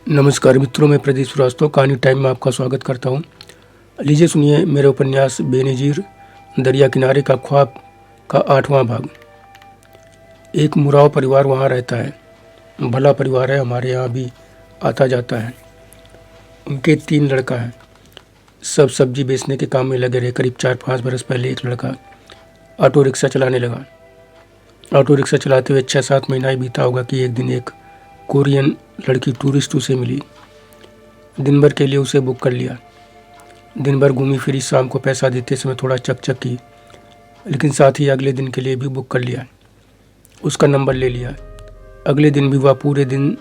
नमस्कार मित्रों, मैं प्रदीप श्रीवास्तव कहानी टाइम में आपका स्वागत करता हूँ। लीजिए सुनिए मेरे उपन्यास बेनज़ीर दरिया किनारे का ख्वाब का 8वां भाग। एक मुराव परिवार वहाँ रहता है। भला परिवार है, हमारे यहाँ भी आता जाता है। उनके 3 लड़का हैं। सब सब्जी बेचने के काम में लगे रहे। करीब 4-5 बरस पहले एक लड़का ऑटो रिक्शा चलाने लगा। ऑटो रिक्शा चलाते हुए 6-7 महीना ही बीता होगा कि एक दिन एक कोरियन लड़की टूरिस्ट उसे मिली। दिन भर के लिए उसे बुक कर लिया। दिन भर घूमी फिरी, शाम को पैसा देते समय थोड़ा चकचक की, लेकिन साथ ही अगले दिन के लिए भी बुक कर लिया। उसका नंबर ले लिया। अगले दिन भी वह पूरे दिन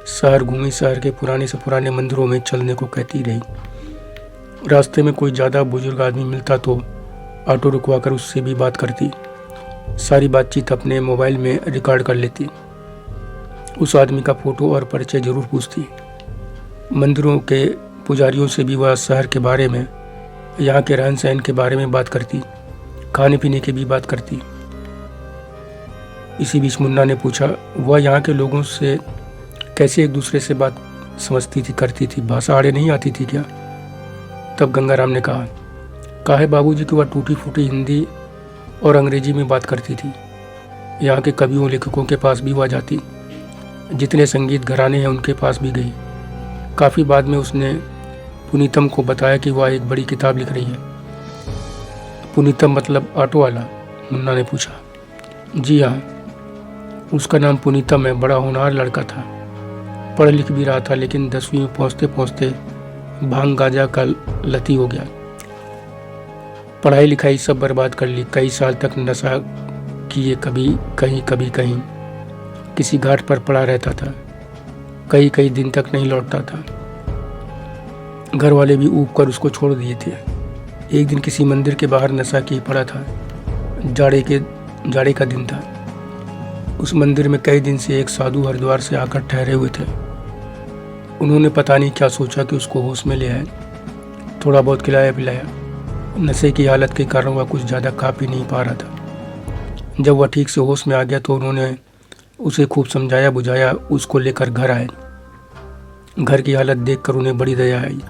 शहर घूमी, शहर के पुराने से पुराने मंदिरों में चलने को कहती रही। रास्ते में कोई ज़्यादा बुजुर्ग आदमी मिलता तो ऑटो रुकवा कर उससे भी बात करती। सारी बातचीत अपने मोबाइल में रिकॉर्ड कर लेती। उस आदमी का फ़ोटो और परिचय जरूर पूछती। मंदिरों के पुजारियों से भी वह शहर के बारे में, यहाँ के रहन सहन के बारे में बात करती। खाने पीने की भी बात करती। इसी बीच मुन्ना ने पूछा, वह यहाँ के लोगों से कैसे एक दूसरे से बात समझती थी, करती थी? भाषा आड़े नहीं आती थी क्या? तब गंगाराम ने कहा है बाबूजी कि वह टूटी फूटी हिंदी और अंग्रेजी में बात करती थी। यहाँ के कवियों लेखकों के पास भी वह जाती। जितने संगीत घराने हैं उनके पास भी गई। काफ़ी बाद में उसने पुनीतम को बताया कि वह एक बड़ी किताब लिख रही है। पुनीतम मतलब ऑटो वाला? मुन्ना ने पूछा। जी हाँ, उसका नाम पुनीतम है। बड़ा होनहार लड़का था, पढ़ लिख भी रहा था, लेकिन 10वीं में पहुँचते पहुँचते भांग गांजा का लती हो गया। पढ़ाई लिखाई सब बर्बाद कर ली। कई साल तक नशा किए, कभी कहीं किसी घाट पर पड़ा रहता था। कई दिन तक नहीं लौटता था। घर वाले भी ऊब कर उसको छोड़ दिए थे। एक दिन किसी मंदिर के बाहर नशा किए पड़ा था। जाड़े का दिन था। उस मंदिर में कई दिन से एक साधु हरिद्वार से आकर ठहरे हुए थे। उन्होंने पता नहीं क्या सोचा कि उसको होश में ले आए। थोड़ा बहुत खिलाया पिलाया। नशे की हालत के कारण वह कुछ ज़्यादा खा पी नहीं पा रहा था। जब वह ठीक से होश में आ गया तो उन्होंने उसे खूब समझाया बुझाया। उसको लेकर घर आए। घर की हालत देखकर उन्हें बड़ी दया आई।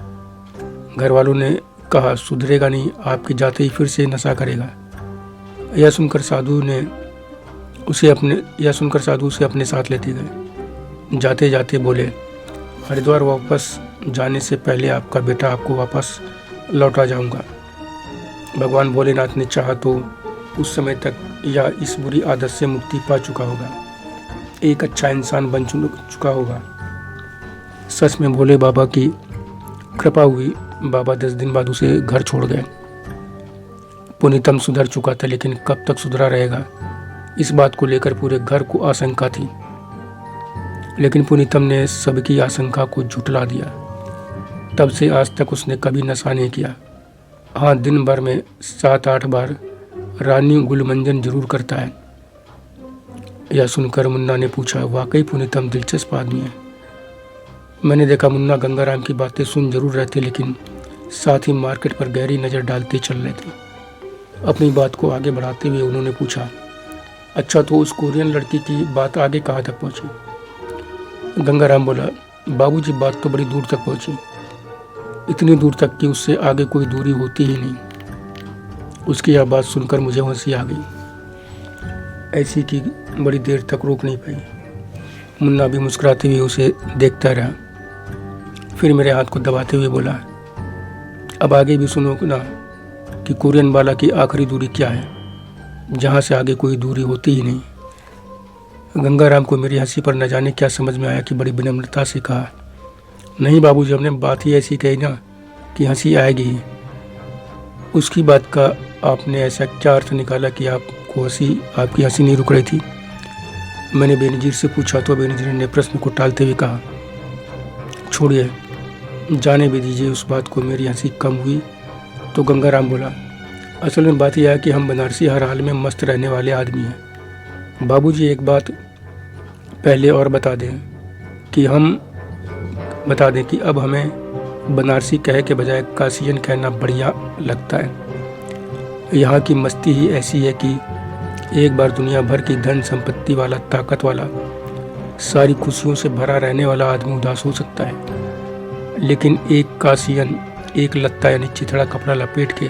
घर वालों ने कहा, सुधरेगा नहीं, आपके जाते ही फिर से नशा करेगा। यह सुनकर साधु उसे अपने साथ लेते गए। जाते जाते बोले, हरिद्वार वापस जाने से पहले आपका बेटा आपको वापस लौटा जाऊंगा। भगवान भोलेनाथ ने चाहा तो उस समय तक या इस बुरी आदत से मुक्ति पा चुका होगा, एक अच्छा इंसान बन चुका होगा। सच में भोले बाबा की कृपा हुई। बाबा 10 दिन बाद उसे घर छोड़ गए। पुनीतम सुधर चुका था, लेकिन कब तक सुधरा रहेगा, इस बात को लेकर पूरे घर को आशंका थी। लेकिन पुनीतम ने सबकी आशंका को झुठला दिया। तब से आज तक उसने कभी नशा नहीं किया। हाँ, दिन भर में 7-8 बार रानी गुलमंजन जरूर करता है। यह सुनकर मुन्ना ने पूछा, वाकई पुनीतम दिलचस्प आदमी है। मैंने देखा मुन्ना गंगाराम की बातें सुन जरूर रहे थे, लेकिन साथ ही मार्केट पर गहरी नज़र डालते चल रहे थे। अपनी बात को आगे बढ़ाते हुए उन्होंने पूछा, अच्छा तो उस कोरियन लड़की की बात आगे कहाँ तक पहुँची? गंगाराम बोला, बाबूजी बात तो बड़ी दूर तक पहुँची। इतनी दूर तक कि उससे आगे कोई दूरी होती ही नहीं। उसकी यह बात सुनकर मुझे हंसी आ गई, ऐसी कि बड़ी देर तक रोक नहीं पाई। मुन्ना भी मुस्कुराते हुए उसे देखता रहा। फिर मेरे हाथ को दबाते हुए बोला, अब आगे भी सुनो ना कि कोरियन वाला की आखिरी दूरी क्या है, जहाँ से आगे कोई दूरी होती ही नहीं। गंगाराम को मेरी हंसी पर न जाने क्या समझ में आया कि बड़ी विनम्रता से कहा, नहीं बाबूजी, हमने बात ही ऐसी कही ना कि हंसी आएगी ही। उसकी बात का आपने ऐसा क्या अर्थ निकाला कि आपकी हंसी नहीं रुक रही थी? मैंने बेनज़ीर से पूछा तो बेनज़ीर ने प्रश्न को टालते हुए कहा, छोड़िए, जाने भी दीजिए उस बात को। मेरी हंसी कम हुई तो गंगाराम बोला, असल में बात यह है कि हम बनारसी हर हाल में मस्त रहने वाले आदमी हैं। बाबूजी एक बात पहले और बता दें कि अब हमें बनारसी कहे के बजाय काशियन कहना बढ़िया लगता है। यहाँ की मस्ती ही ऐसी है कि एक बार दुनिया भर की धन संपत्ति वाला, ताकत वाला, सारी खुशियों से भरा रहने वाला आदमी उदास हो सकता है, लेकिन एक कासियन एक लत्ता यानी चिथड़ा कपड़ा लपेट के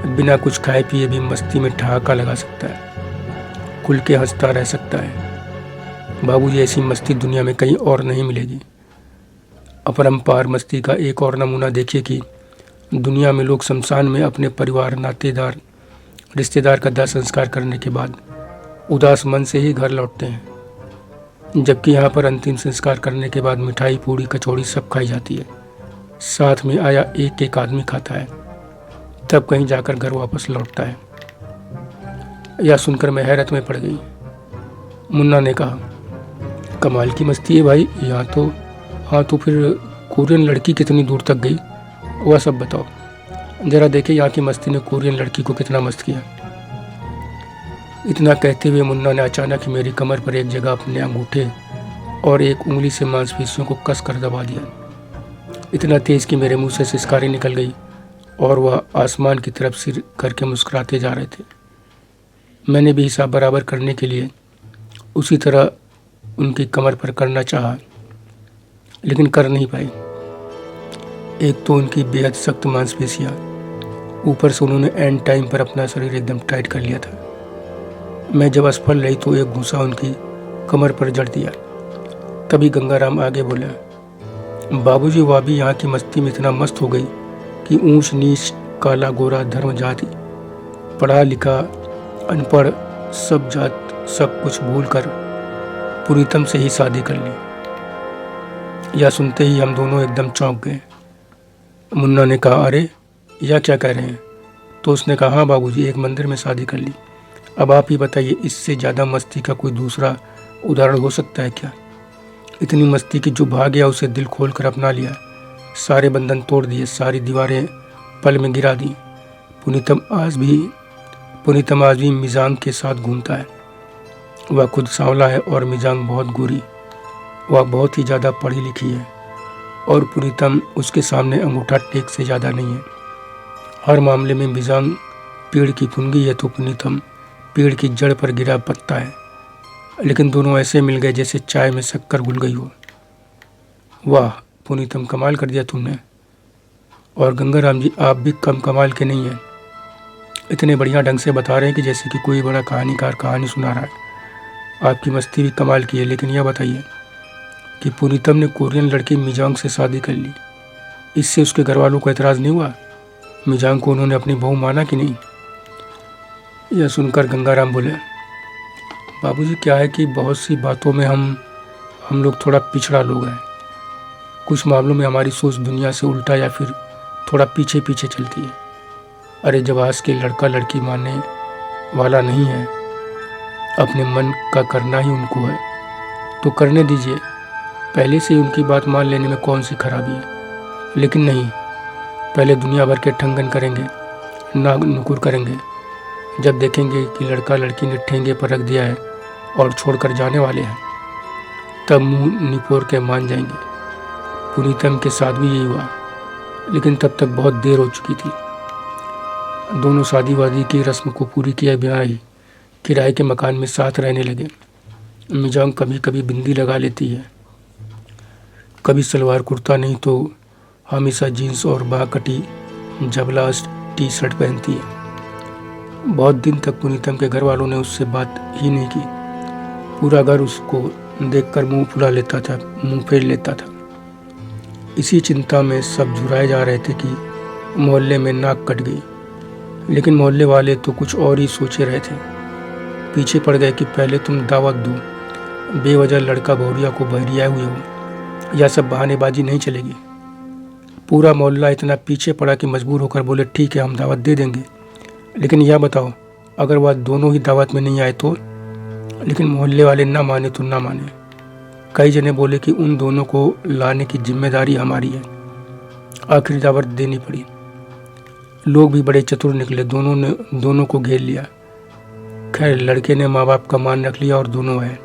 बिना कुछ खाए पिए भी मस्ती में ठहाका लगा सकता है, खुल के हंसता रह सकता है। बाबूजी, ऐसी मस्ती दुनिया में कहीं और नहीं मिलेगी। अपरंपार मस्ती का एक और नमूना देखिए कि दुनिया में लोग शमशान में अपने परिवार, नातेदार, रिश्तेदार का दाह संस्कार करने के बाद उदास मन से ही घर लौटते हैं, जबकि यहाँ पर अंतिम संस्कार करने के बाद मिठाई, पूड़ी, कचौड़ी सब खाई जाती है, साथ में आया एक एक आदमी खाता है, तब कहीं जाकर घर वापस लौटता है। यह सुनकर मैं हैरत में पड़ गई। मुन्ना ने कहा, कमाल की मस्ती है भाई यहाँ तो। हाँ तो फिर कोरियन लड़की कितनी दूर तक गई, वह सब बताओ जरा, देखे यहाँ की मस्ती ने कोरियन लड़की को कितना मस्त किया। इतना कहते हुए मुन्ना ने अचानक ही मेरी कमर पर एक जगह अपने अंगूठे और एक उंगली से मांसपेशियों को कस कर दबा दिया, इतना तेज कि मेरे मुंह से सिसकारी निकल गई और वह आसमान की तरफ सिर करके मुस्कुराते जा रहे थे। मैंने भी हिसाब बराबर करने के लिए उसी तरह उनकी कमर पर करना चाहा, लेकिन कर नहीं पाई। एक तो उनकी बेहद सख्त मांसपेशियाँ, ऊपर से उन्होंने एंड टाइम पर अपना शरीर एकदम टाइट कर लिया था। मैं जब असफल रही तो एक घूंसा उनकी कमर पर जड़ दिया। तभी गंगाराम आगे बोला, बाबूजी, वह भी यहाँ की मस्ती में इतना मस्त हो गई कि ऊंच नीच, काला गोरा, धर्म जाति, पढ़ा लिखा, अनपढ़, सब जात सब कुछ भूलकर पुरीतम से ही शादी कर ली। यह सुनते ही हम दोनों एकदम चौंक गए। मुन्ना ने कहा, अरे यह क्या कह रहे हैं? तो उसने कहा, हाँ बाबूजी, एक मंदिर में शादी कर ली। अब आप ही बताइए, इससे ज़्यादा मस्ती का कोई दूसरा उदाहरण हो सकता है क्या? इतनी मस्ती कि जो भाग गया उसे दिल खोल कर अपना लिया, सारे बंधन तोड़ दिए, सारी दीवारें पल में गिरा दी। पुनीतम आज भी मिजांग के साथ घूमता है। वह खुद सांवला है और मिजांग बहुत गोरी। वह बहुत ही ज़्यादा पढ़ी लिखी है और पुनीतम उसके सामने अंगूठा टेक से ज़्यादा नहीं है। हर मामले में मिजांग पेड़ की फुनगी है तो पुनीतम पेड़ की जड़ पर गिरा पत्ता है, लेकिन दोनों ऐसे मिल गए जैसे चाय में शक्कर घुल गई हो। वाह पुनीतम, कमाल कर दिया तुमने। और गंगाराम जी, आप भी कम कमाल के नहीं हैं। इतने बढ़िया ढंग से बता रहे हैं कि जैसे कि कोई बड़ा कहानीकार कहानी सुना रहा है। आपकी मस्ती भी कमाल की है, लेकिन यह बताइए कि पुनीतम ने कोरियन लड़की मिजांग से शादी कर ली, इससे उसके घर वालों को एतराज़ नहीं हुआ? मिजांग को उन्होंने अपनी बहू माना कि नहीं? यह सुनकर गंगाराम बोले, बाबूजी, क्या है कि बहुत सी बातों में हम लोग थोड़ा पिछड़ा लोग हैं। कुछ मामलों में हमारी सोच दुनिया से उल्टा या फिर थोड़ा पीछे पीछे चलती है। अरे जब आज के लड़का लड़की मानने वाला नहीं है, अपने मन का करना ही उनको है, तो करने दीजिए। पहले से ही उनकी बात मान लेने में कौन सी खराबी है? लेकिन नहीं, पहले दुनिया भर के ठंगन करेंगे, नाग नुकुर करेंगे। जब देखेंगे कि लड़का लड़की ने ठेंगे पर रख दिया है और छोड़कर जाने वाले हैं, तब मुंह निपोर के मान जाएंगे। पुनीतम के साथ भी यही हुआ, लेकिन तब तक बहुत देर हो चुकी थी। दोनों शादी वादी की रस्म को पूरी किए बिना ही किराए के मकान में साथ रहने लगे। मिजांग कभी कभी बिंदी लगा लेती है, कभी सलवार कुर्ता, नहीं तो हमेशा जीन्स और बाकटी जबला टी शर्ट पहनती है। बहुत दिन तक पुनीतम के घर वालों ने उससे बात ही नहीं की। पूरा घर उसको देखकर मुंह फुला लेता था, मुंह फेर लेता था। इसी चिंता में सब झुराए जा रहे थे कि मोहल्ले में नाक कट गई, लेकिन मोहल्ले वाले तो कुछ और ही सोचे रहे थे। पीछे पड़ गए कि पहले तुम दावत दो, बेवजह लड़का बहुरिया को बहरियाए हुए हो, यह सब बहानेबाजी नहीं चलेगी। पूरा मोहल्ला इतना पीछे पड़ा कि मजबूर होकर बोले, ठीक है, हम दावत दे देंगे, लेकिन यह बताओ अगर वह दोनों ही दावत में नहीं आए तो? लेकिन मोहल्ले वाले ना माने तो ना माने। कई जने बोले कि उन दोनों को लाने की जिम्मेदारी हमारी है। आखिरी दावत देनी पड़ी। लोग भी बड़े चतुर निकले, दोनों को घेर लिया। खैर लड़के ने माँ बाप का मान रख लिया और दोनों आए।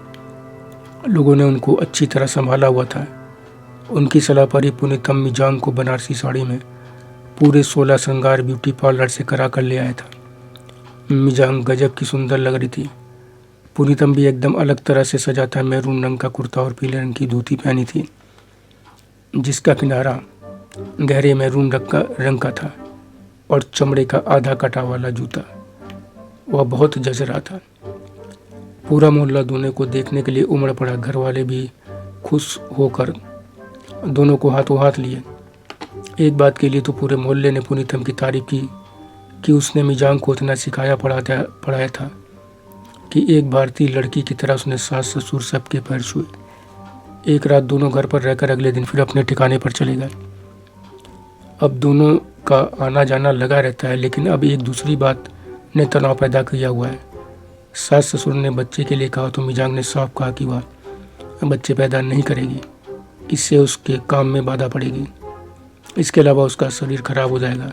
लोगों ने उनको अच्छी तरह संभाला हुआ था। उनकी सलाह पर ही पुनीतम मिजांग को बनारसी साड़ी में पूरे 16 श्रृंगार ब्यूटी पार्लर से करा कर ले आया था। मिजांग गजब की सुंदर लग रही थी। पुनीतम भी एकदम अलग तरह से सजा था। मैरून रंग का कुर्ता और पीले रंग की धोती पहनी थी, जिसका किनारा गहरे मैरून रंग का था, और चमड़े का आधा कटा वाला जूता। वह बहुत जच रहा था। पूरा मोहल्ला दोनों को देखने के लिए उमड़ पड़ा। घर वाले भी खुश होकर दोनों को हाथों हाथ लिए। एक बात के लिए तो पूरे मोहल्ले ने पुनीतम की तारीफ की कि उसने मिजांग को इतना सिखाया पढ़ाया था कि एक भारतीय लड़की की तरह उसने सास ससुर सबके पैर छुए। एक रात दोनों घर पर रहकर अगले दिन फिर अपने ठिकाने पर चले गए। अब दोनों का आना जाना लगा रहता है, लेकिन अब एक दूसरी बात ने तनाव पैदा किया हुआ है। सास ससुर ने बच्चे के लिए कहा तो मिजांग ने साफ कहा कि वह बच्चे पैदा नहीं करेगी, इससे उसके काम में बाधा पड़ेगी। इसके अलावा उसका शरीर खराब हो जाएगा,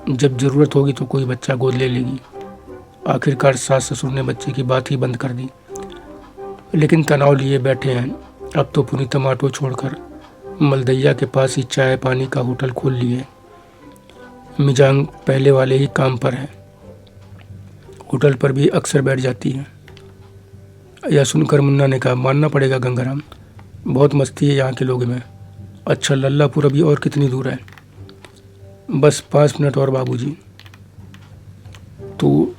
जब ज़रूरत होगी तो कोई बच्चा गोद ले लेगी। आखिरकार सास ससुर ने बच्चे की बात ही बंद कर दी, लेकिन तनाव लिए बैठे हैं। अब तो पुनीतम ऑटो छोड़कर मलदैया के पास ही चाय पानी का होटल खोल लिए। मिजांग पहले वाले ही काम पर है, होटल पर भी अक्सर बैठ जाती है। यह सुनकर मुन्ना ने कहा, मानना पड़ेगा गंगाराम, बहुत मस्ती है यहाँ के लोगों में। अच्छा, लल्लापुर अभी और कितनी दूर है? बस 5 मिनट और बाबूजी। तो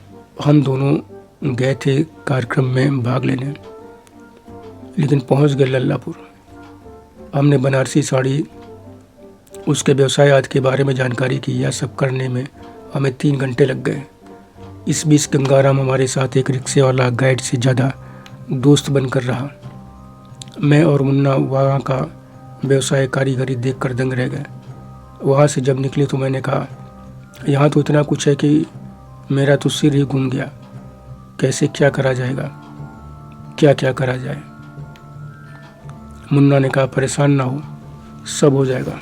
हम दोनों गए थे कार्यक्रम में भाग लेने, लेकिन पहुँच गए लल्लापुर। हमने बनारसी साड़ी, उसके व्यवसाय आदि के बारे में जानकारी की। यह सब करने में हमें 3 घंटे लग गए। इस बीच गंगाराम हमारे साथ एक रिक्शे वाला गाइड से ज़्यादा दोस्त बनकर रहा। मैं और मुन्ना वहाँ का व्यवसाय कारीगरी देखकर दंग रह गए। वहाँ से जब निकले तो मैंने कहा, यहाँ तो इतना कुछ है कि मेरा तो सिर ही घूम गया। कैसे क्या करा जाएगा, क्या क्या करा जाए? मुन्ना ने कहा, परेशान ना हो, सब हो जाएगा।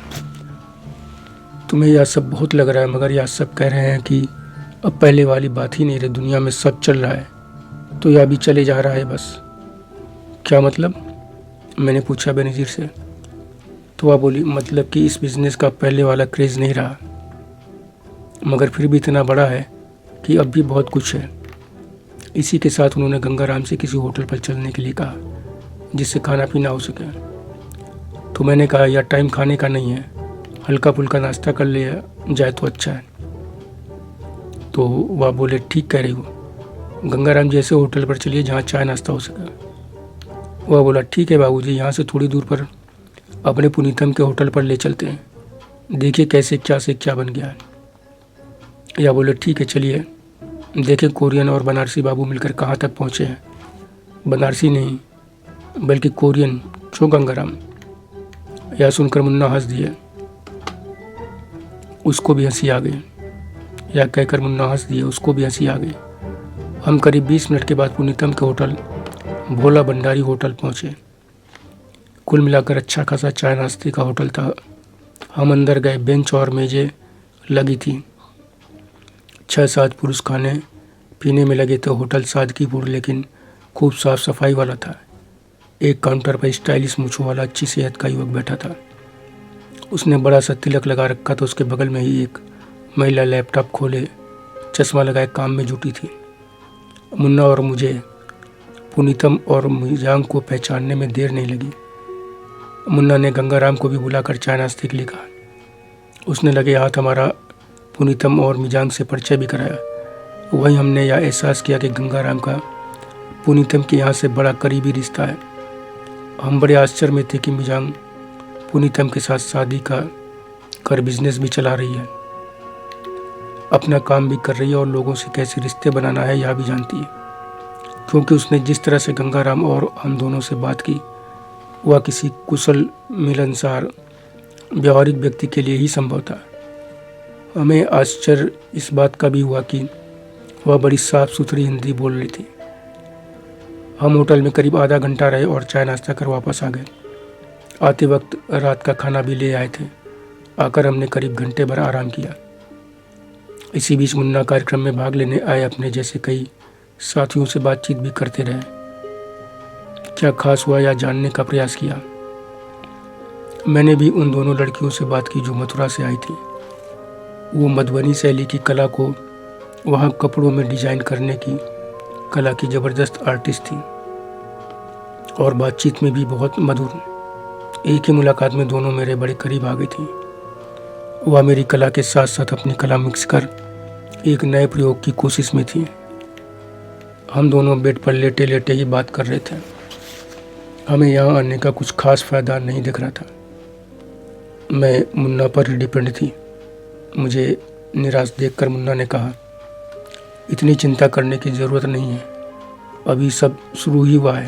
तुम्हें यह सब बहुत लग रहा है, मगर यह सब कह रहे हैं कि अब पहले वाली बात ही नहीं रही, दुनिया में सब चल रहा है, तो यह भी चले जा रहा है बस। क्या मतलब? मैंने पूछा बेनज़ीर से। तो वह बोली, मतलब कि इस बिज़नेस का पहले वाला क्रेज़ नहीं रहा, मगर फिर भी इतना बड़ा है कि अब भी बहुत कुछ है। इसी के साथ उन्होंने गंगाराम से किसी होटल पर चलने के लिए कहा जिससे खाना पीना हो सके। तो मैंने कहा, यह टाइम खाने का नहीं है, हल्का फुल्का नाश्ता कर लिया जाए तो अच्छा है। तो वह बोले, ठीक कह रही हो, गंगाराम जी ऐसे होटल पर चलिए जहाँ चाय नाश्ता हो सके। वह बोला, ठीक है बाबूजी, यहाँ से थोड़ी दूर पर अपने पुनीतम के होटल पर ले चलते हैं, देखिए कैसे क्या से क्या बन गया है। या बोले, ठीक है चलिए। देखें कोरियन और बनारसी बाबू मिलकर कहाँ तक पहुँचे हैं। बनारसी नहीं बल्कि कोरियन, चो गंगाराम। यह सुनकर मुन्ना हंस दिए, उसको भी हंसी आ गई। यह कहकर मुन्ना हंस दिए, उसको भी हंसी आ गई। हम करीब 20 मिनट के बाद पुनीतम के होटल भोला भंडारी होटल पहुँचे। कुल मिलाकर अच्छा खासा चाय नाश्ते का होटल था। हम अंदर गए, बेंच और मेज़ें लगी थी। 6-7 पुरुष खाने पीने में लगे थे। होटल सादगीपूर्ण लेकिन खूब साफ सफाई वाला था। एक काउंटर पर स्टाइलिश मूंछों वाला अच्छी सेहत का युवक बैठा था। उसने बड़ा सा तिलक लगा रखा था। उसके बगल में ही एक महिला लैपटॉप खोले चश्मा लगाए काम में जुटी थी। मुन्ना और मुझे पुनीतम और मिजांग को पहचानने में देर नहीं लगी। मुन्ना ने गंगाराम को भी बुलाकर चाय नाश्ते के लिए कहा। उसने लगे हाथ हमारा पुनीतम और मिजांग से परिचय भी कराया। वहीं हमने यह एहसास किया कि गंगाराम का पुनीतम के यहाँ से बड़ा करीबी रिश्ता है। हम बड़े आश्चर्य में थे कि मिजांग पुनीतम के साथ शादी का कर बिजनेस भी चला रही है, अपना काम भी कर रही है और लोगों से कैसे रिश्ते बनाना है यह भी जानती है। क्योंकि उसने जिस तरह से गंगाराम और हम दोनों से बात की, वह किसी कुशल मिलनसार व्यवहारिक व्यक्ति के लिए ही संभव था। हमें आश्चर्य इस बात का भी हुआ कि वह बड़ी साफ सुथरी हिंदी बोल रही थी। हम होटल में करीब आधा घंटा रहे और चाय नाश्ता कर वापस आ गए। आते वक्त रात का खाना भी ले आए थे। आकर हमने करीब घंटे भर आराम किया। इसी बीच मुन्ना कार्यक्रम में भाग लेने आए अपने जैसे कई साथियों से बातचीत भी करते रहे। क्या खास हुआ या जानने का प्रयास किया। मैंने भी उन दोनों लड़कियों से बात की जो मथुरा से आई थी। वो मधुबनी शैली की कला को वहाँ कपड़ों में डिजाइन करने की कला की ज़बरदस्त आर्टिस्ट थी और बातचीत में भी बहुत मधुर। एक ही मुलाकात में दोनों मेरे बड़े करीब आ गई थी। वह मेरी कला के साथ साथ अपनी कला मिक्स कर एक नए प्रयोग की कोशिश में थी। हम दोनों बेड पर लेटे लेटे ही बात कर रहे थे। हमें यहाँ आने का कुछ खास फ़ायदा नहीं दिख रहा था। मैं मुन्ना पर डिपेंड थी। मुझे निराश देखकर मुन्ना ने कहा, इतनी चिंता करने की ज़रूरत नहीं है, अभी सब शुरू ही हुआ है।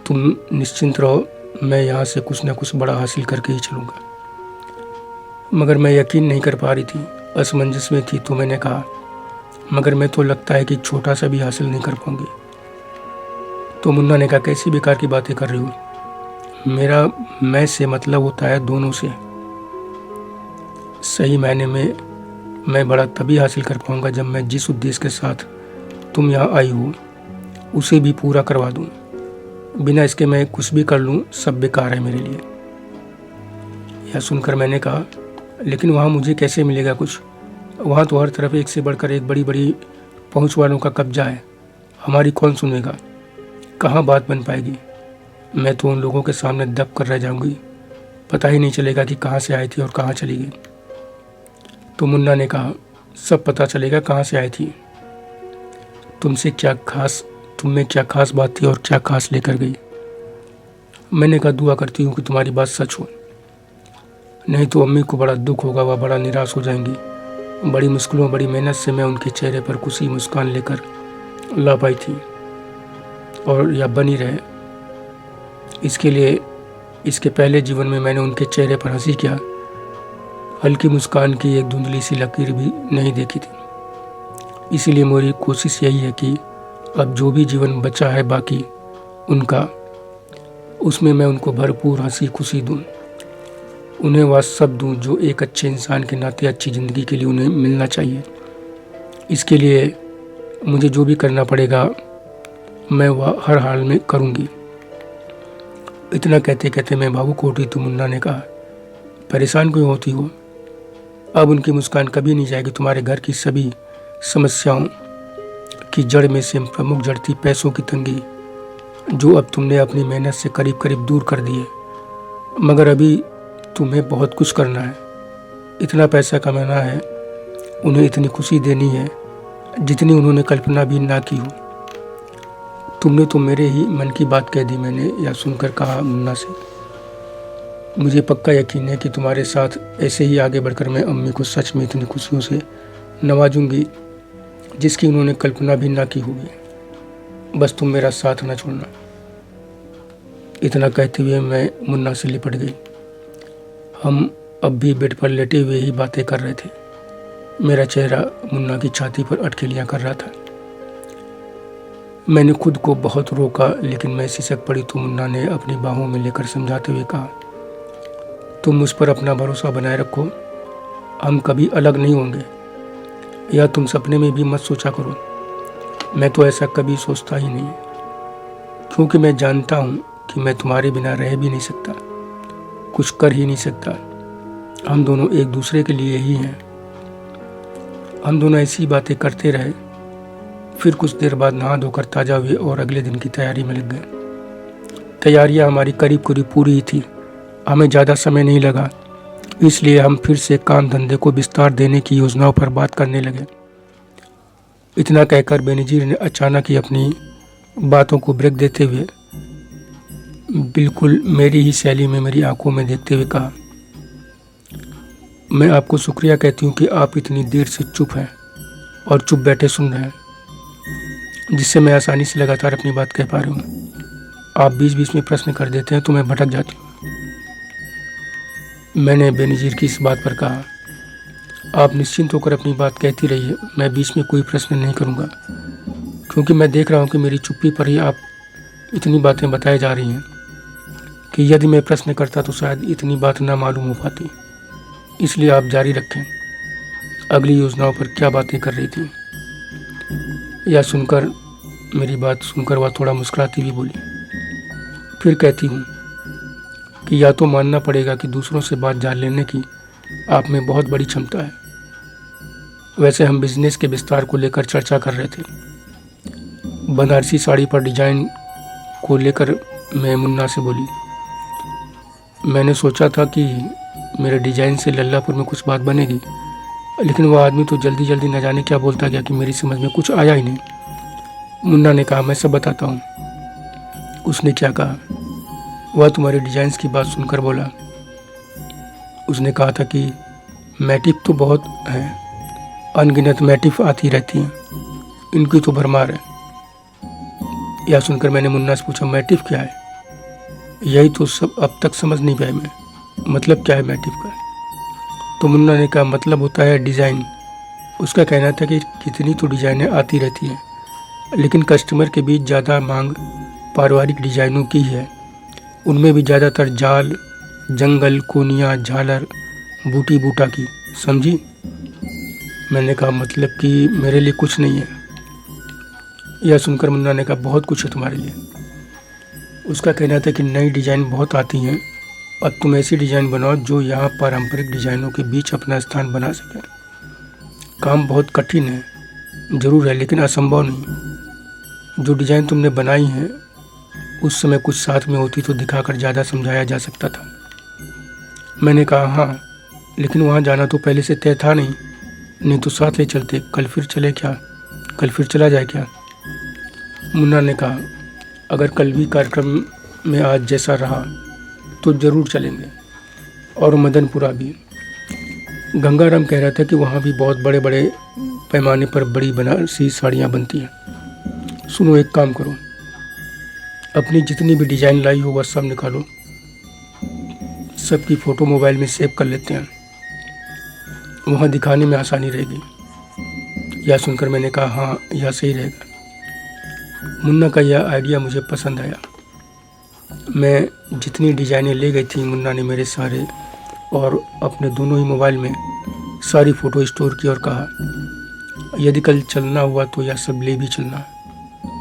तुम निश्चिंत रहो, मैं यहाँ से कुछ न कुछ बड़ा हासिल करके ही चलूँगा। मगर मैं यकीन नहीं कर पा रही थी, असमंजस में थी। तो मैंने कहा, मगर मैं तो लगता है कि छोटा सा भी हासिल नहीं कर पाऊंगी। तो मुन्ना ने कहा, कैसी बेकार की बातें कर रही हो? मेरा मैं से मतलब होता है दोनों से। सही मायने में मैं बड़ा तभी हासिल कर पाऊंगा जब मैं जिस उद्देश्य के साथ तुम यहाँ आई हो उसे भी पूरा करवा दूँ। बिना इसके मैं कुछ भी कर लूँ, सब बेकार है मेरे लिए। यह सुनकर मैंने कहा, लेकिन वहाँ मुझे कैसे मिलेगा कुछ? वहाँ तो हर तरफ एक से बढ़कर एक बड़ी बड़ी पहुँच वालों का कब्जा है। हमारी कौन सुनेगा? कहाँ बात बन पाएगी? मैं तो उन लोगों के सामने दब कर रह जाऊंगी। पता ही नहीं चलेगा कि कहाँ से आई थी और कहाँ चली गई। तो मुन्ना ने कहा, सब पता चलेगा कहाँ से आई थी। तुम में क्या खास बात थी और क्या खास लेकर गई? मैंने कहा, दुआ करती हूँ कि तुम्हारी बात सच हो, नहीं तो अम्मी को बड़ा दुख होगा, वह बड़ा निराश हो जाएंगी। बड़ी मुश्किलों बड़ी मेहनत से मैं उनके चेहरे पर खुशी मुस्कान लेकर ला पाई थी और यह बनी रहे। इसके पहले जीवन में मैंने उनके चेहरे पर हंसी क्या हल्की मुस्कान की एक धुंधली सी लकीर भी नहीं देखी थी। इसीलिए मेरी कोशिश यही है कि अब जो भी जीवन बचा है बाकी उनका, उसमें मैं उनको भरपूर हंसी खुशी दूँ, उन्हें वह सब दूँ जो एक अच्छे इंसान के नाते अच्छी ज़िंदगी के लिए उन्हें मिलना चाहिए। इसके लिए मुझे जो भी करना पड़ेगा मैं वह हर हाल में करूँगी। इतना कहते कहते मैं भावुक हो उठी। तो मुन्ना ने कहा, परेशान क्यों होती हो? अब उनकी मुस्कान कभी नहीं जाएगी। तुम्हारे घर की सभी समस्याओं की जड़ में से प्रमुख जड़ थी पैसों की तंगी, जो अब तुमने अपनी मेहनत से करीब करीब दूर कर दी है। मगर अभी तुम्हें बहुत कुछ करना है। इतना पैसा कमाना है, उन्हें इतनी खुशी देनी है जितनी उन्होंने कल्पना भी ना की हो। तुमने तो मेरे ही मन की बात कह दी। मैंने यह सुनकर कहा मुन्ना से, मुझे पक्का यकीन है कि तुम्हारे साथ ऐसे ही आगे बढ़कर मैं अम्मी को सच में इतनी खुशियों से नवाजूंगी जिसकी उन्होंने कल्पना भी ना की होगी। बस तुम मेरा साथ न छोड़ना। इतना कहते हुए मैं मुन्ना से लिपट गई। हम अब भी बेड पर लेटे हुए ही बातें कर रहे थे। मेरा चेहरा मुन्ना की छाती पर अटकेलियाँ कर रहा था। मैंने खुद को बहुत रोका, लेकिन मैं सिसक पड़ी तो मुन्ना ने अपनी बाहों में लेकर समझाते हुए कहा, तुम मुझ पर अपना भरोसा बनाए रखो, हम कभी अलग नहीं होंगे। या तुम सपने में भी मत सोचा करो। मैं तो ऐसा कभी सोचता ही नहीं, क्योंकि मैं जानता हूँ कि मैं तुम्हारे बिना रह भी नहीं सकता, कुछ कर ही नहीं सकता। हम दोनों एक दूसरे के लिए ही हैं। हम दोनों ऐसी बातें करते रहे। फिर कुछ देर बाद नहा धोकर ताज़ा हुए और अगले दिन की तैयारी में लग गए। तैयारियां हमारी करीब करीब पूरी ही थी। हमें ज़्यादा समय नहीं लगा, इसलिए हम फिर से काम धंधे को विस्तार देने की योजनाओं पर बात करने लगे। इतना कहकर बेनजीर ने अचानक ही अपनी बातों को ब्रेक देते हुए बिल्कुल मेरी ही शैली में मेरी आंखों में देखते हुए कहा, मैं आपको शुक्रिया कहती हूँ कि आप इतनी देर से चुप हैं और चुप बैठे सुन रहे हैं, जिससे मैं आसानी से लगातार अपनी बात कह पा रही हूँ। आप बीच बीच में प्रश्न कर देते हैं तो मैं भटक जाती हूँ। मैंने बेनजीर की इस बात पर कहा, आप निश्चिंत होकर अपनी बात कहती रहिए, मैं बीच में कोई प्रश्न नहीं करूँगा, क्योंकि मैं देख रहा हूँ कि मेरी चुप्पी पर ही आप इतनी बातें बताई जा रही हैं कि यदि मैं प्रश्न करता तो शायद इतनी बात ना मालूम हो पाती। इसलिए आप जारी रखें। अगली योजनाओं पर क्या बातें कर रही थी? यह सुनकर मेरी बात सुनकर वह थोड़ा मुस्कुराती हुई बोली, फिर कहती हूँ कि या तो मानना पड़ेगा कि दूसरों से बात जान लेने की आप में बहुत बड़ी क्षमता है। वैसे हम बिजनेस के विस्तार को लेकर चर्चा कर रहे थे। बनारसी साड़ी पर डिजाइन को लेकर मैं मुन्ना से बोली, मैंने सोचा था कि मेरे डिजाइन से लल्लापुर में कुछ बात बनेगी, लेकिन वो आदमी तो जल्दी जल्दी न जाने क्या बोलता गया कि मेरी समझ में कुछ आया ही नहीं। मुन्ना ने कहा, मैं सब बताता हूँ। उसने क्या कहा? वह तुम्हारे डिजाइन्स की बात सुनकर बोला। उसने कहा था कि मैटिफ तो बहुत हैं, अनगिनत मैटिफ आती रहती हैं, इनकी तो भरमार है। यह सुनकर मैंने मुन्ना से पूछा, मैटिफ क्या है? यही तो सब अब तक समझ नहीं पाया मैं, मतलब क्या है मैटिफ का? तो मुन्ना ने कहा, मतलब होता है डिज़ाइन। उसका कहना था कि कितनी तो डिज़ाइनें आती रहती हैं, लेकिन कस्टमर के बीच ज़्यादा मांग पारिवारिक डिज़ाइनों की है। उनमें भी ज़्यादातर जाल, जंगल, कोनिया, झालर, बूटी बूटा की, समझी? मैंने कहा, मतलब कि मेरे लिए कुछ नहीं है? यह सुनकर मुन्ना ने कहा, बहुत कुछ है तुम्हारे लिए। उसका कहना था कि नई डिज़ाइन बहुत आती हैं और तुम ऐसी डिज़ाइन बनाओ जो यहाँ पारंपरिक डिज़ाइनों के बीच अपना स्थान बना सके। काम बहुत कठिन है ज़रूर है, लेकिन असंभव नहीं। जो डिज़ाइन तुमने बनाई है उस समय कुछ साथ में होती तो दिखाकर ज़्यादा समझाया जा सकता था। मैंने कहा, हाँ, लेकिन वहाँ जाना तो पहले से तय था नहीं तो साथ ले चलते। कल फिर चला जाए क्या? मुन्ना ने कहा, अगर कल भी कार्यक्रम में आज जैसा रहा तो ज़रूर चलेंगे, और मदनपुरा भी। गंगाराम कह रहा था कि वहाँ भी बहुत बड़े बड़े पैमाने पर बड़ी बनारसी साड़ियाँ बनती हैं। सुनो, एक काम करो, अपनी जितनी भी डिज़ाइन लाई हो वह सब निकालो, सबकी फ़ोटो मोबाइल में सेव कर लेते हैं, वहाँ दिखाने में आसानी रहेगी। यह सुनकर मैंने कहा, हाँ, यह सही रहेगा। मुन्ना का यह आइडिया मुझे पसंद आया। मैं जितनी डिज़ाइनें ले गई थी, मुन्ना ने मेरे सारे और अपने दोनों ही मोबाइल में सारी फ़ोटो स्टोर की और कहा, यदि कल चलना हुआ तो यह सब ले भी चलना,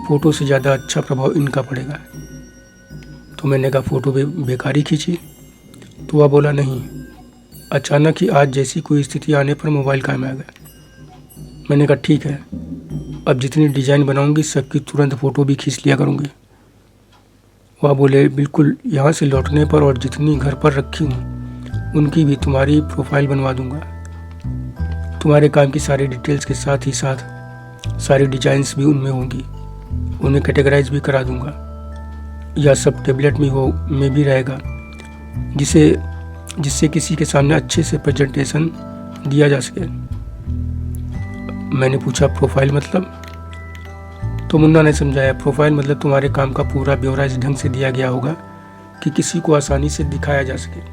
फ़ोटो से ज़्यादा अच्छा प्रभाव इनका पड़ेगा। तो मैंने कहा, फ़ोटो बेकारी खींची? तो वह बोला, नहीं, अचानक ही आज जैसी कोई स्थिति आने पर मोबाइल काम आ गया। मैंने कहा, ठीक है, अब जितनी डिज़ाइन बनाऊंगी सबकी तुरंत फ़ोटो भी खींच लिया करूंगी। वह बोले, बिल्कुल, यहाँ से लौटने पर और जितनी घर पर रखी हूँ उनकी भी तुम्हारी प्रोफाइल बनवा दूंगा। तुम्हारे काम की सारी डिटेल्स के साथ ही साथ सारी डिज़ाइंस भी उनमें होंगी, उन्हें कैटेगराइज भी करा दूंगा। यह सब टेबलेट में भी रहेगा, जिससे किसी के सामने अच्छे से प्रेजेंटेशन दिया जा सके। मैंने पूछा, प्रोफाइल मतलब? तो मुन्ना ने समझाया, प्रोफाइल मतलब तुम्हारे काम का पूरा ब्यौरा इस ढंग से दिया गया होगा कि किसी को आसानी से दिखाया जा सके।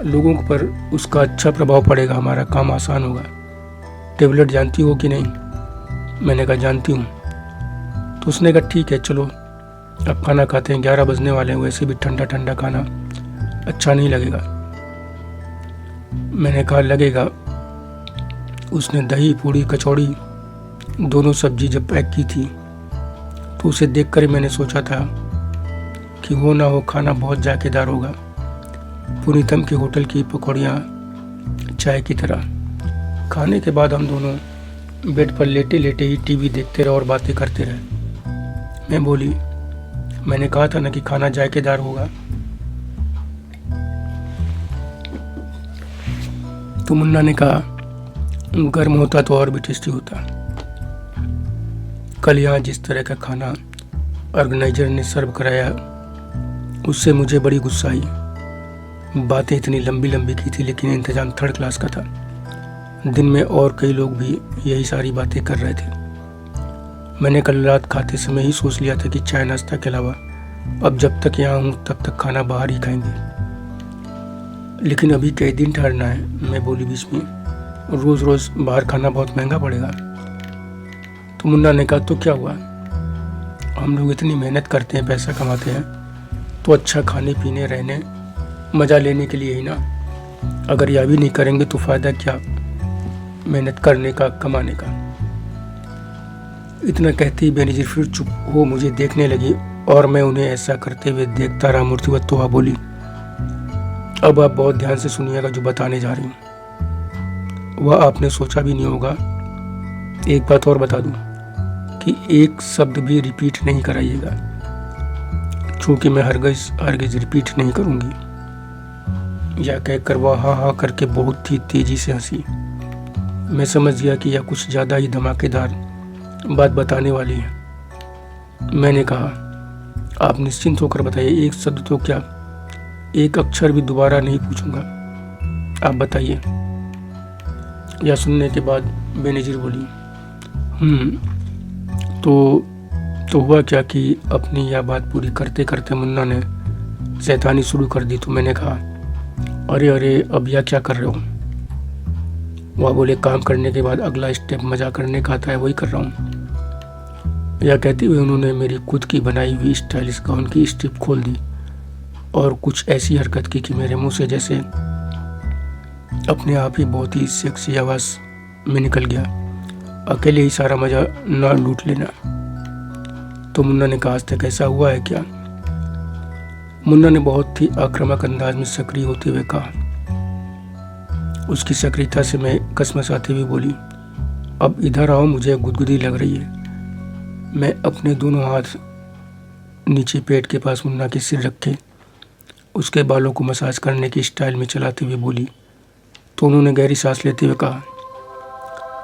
लोगों पर उसका अच्छा प्रभाव पड़ेगा, हमारा काम आसान होगा। टेबलेट जानती हो कि नहीं? मैंने कहा, जानती हूँ। तो उसने कहा, ठीक है, चलो अब खाना खाते हैं, 11 बजने वाले हैं, वैसे भी ठंडा ठंडा खाना अच्छा नहीं लगेगा। मैंने कहा, लगेगा। उसने दही, पूड़ी, कचौड़ी, दोनों सब्जी जब पैक की थी तो उसे देखकर ही मैंने सोचा था कि वो ना हो खाना बहुत जायकेदार होगा, पुनीतम के होटल की पकौड़ियाँ चाय की तरह। खाने के बाद हम दोनों बेड पर लेटे लेटे ही टीवी देखते रहे और बातें करते रहे। मैं बोली, मैंने कहा था ना कि खाना जायकेदार होगा। तो मुन्ना ने कहा, गर्म होता तो और भी टेस्टी होता। कल यहाँ जिस तरह का खाना ऑर्गेनाइजर ने सर्व कराया उससे मुझे बड़ी गुस्सा आई। बातें इतनी लंबी लंबी की थी, लेकिन इंतज़ाम थर्ड क्लास का था। दिन में और कई लोग भी यही सारी बातें कर रहे थे। मैंने कल रात खाते समय ही सोच लिया था कि चाय नाश्ता के अलावा अब जब तक यहाँ हूँ तब तक खाना बाहर ही खाएंगे, लेकिन अभी कई दिन ठहरना है। मैं बोली बीच में, रोज़ रोज़ बाहर खाना बहुत महंगा पड़ेगा। तो मुन्ना ने कहा, तो क्या हुआ, हम लोग इतनी मेहनत करते हैं, पैसा कमाते हैं तो अच्छा खाने पीने, रहने, मज़ा लेने के लिए ही ना। अगर यह भी नहीं करेंगे तो फ़ायदा क्या मेहनत करने का, कमाने का। इतना कहते ही बेनज़ीर फिर चुप हो मुझे देखने लगी और मैं उन्हें ऐसा करते हुए देखता रहा। मूर्तिवत तो वह बोली, अब आप बहुत ध्यान से सुनिएगा जो बताने जा रही हूँ। वह आपने सोचा भी नहीं होगा। एक बात और बता दूं कि एक शब्द भी रिपीट नहीं कराइएगा, क्योंकि मैं हरगिज रिपीट नहीं करूँगी। यह कहकर वह हा हा करके बहुत ही तेजी से हंसी। मैं समझ गया कि यह कुछ ज़्यादा ही धमाकेदार बात बताने वाली है। मैंने कहा, आप निश्चिंत होकर बताइए, एक शब्द तो क्या, एक अक्षर भी दोबारा नहीं पूछूंगा, आप बताइए। यह सुनने के बाद बेनज़ीर बोली, तो हुआ क्या कि अपनी यह बात पूरी करते करते मुन्ना ने शैतानी शुरू कर दी। तो मैंने कहा, अरे अब यह क्या कर रहे हो? वह बोले, काम करने के बाद अगला स्टेप मजा करने का आता है, वही कर रहा हूँ। यह कहते हुए उन्होंने मेरी खुद की बनाई हुई स्टाइलिश गाउन की स्ट्रिप खोल दी और कुछ ऐसी हरकत की कि मेरे मुंह से जैसे अपने आप ही बहुत ही सेक्सी आवाज़ में निकल गया, अकेले ही सारा मजा ना लूट लेना। तो मुन्ना ने कहा, आज तक ऐसा हुआ है क्या? मुन्ना ने बहुत ही आक्रामक अंदाज में सक्रिय होते हुए कहा। उसकी सक्रियता से मैं कसमसाते हुए बोली, अब इधर आओ, मुझे गुदगुदी लग रही है। मैं अपने दोनों हाथ नीचे पेट के पास मुन्ना के सिर रखे उसके बालों को मसाज करने की स्टाइल में चलाते हुए बोली। तो उन्होंने गहरी सांस लेते हुए कहा,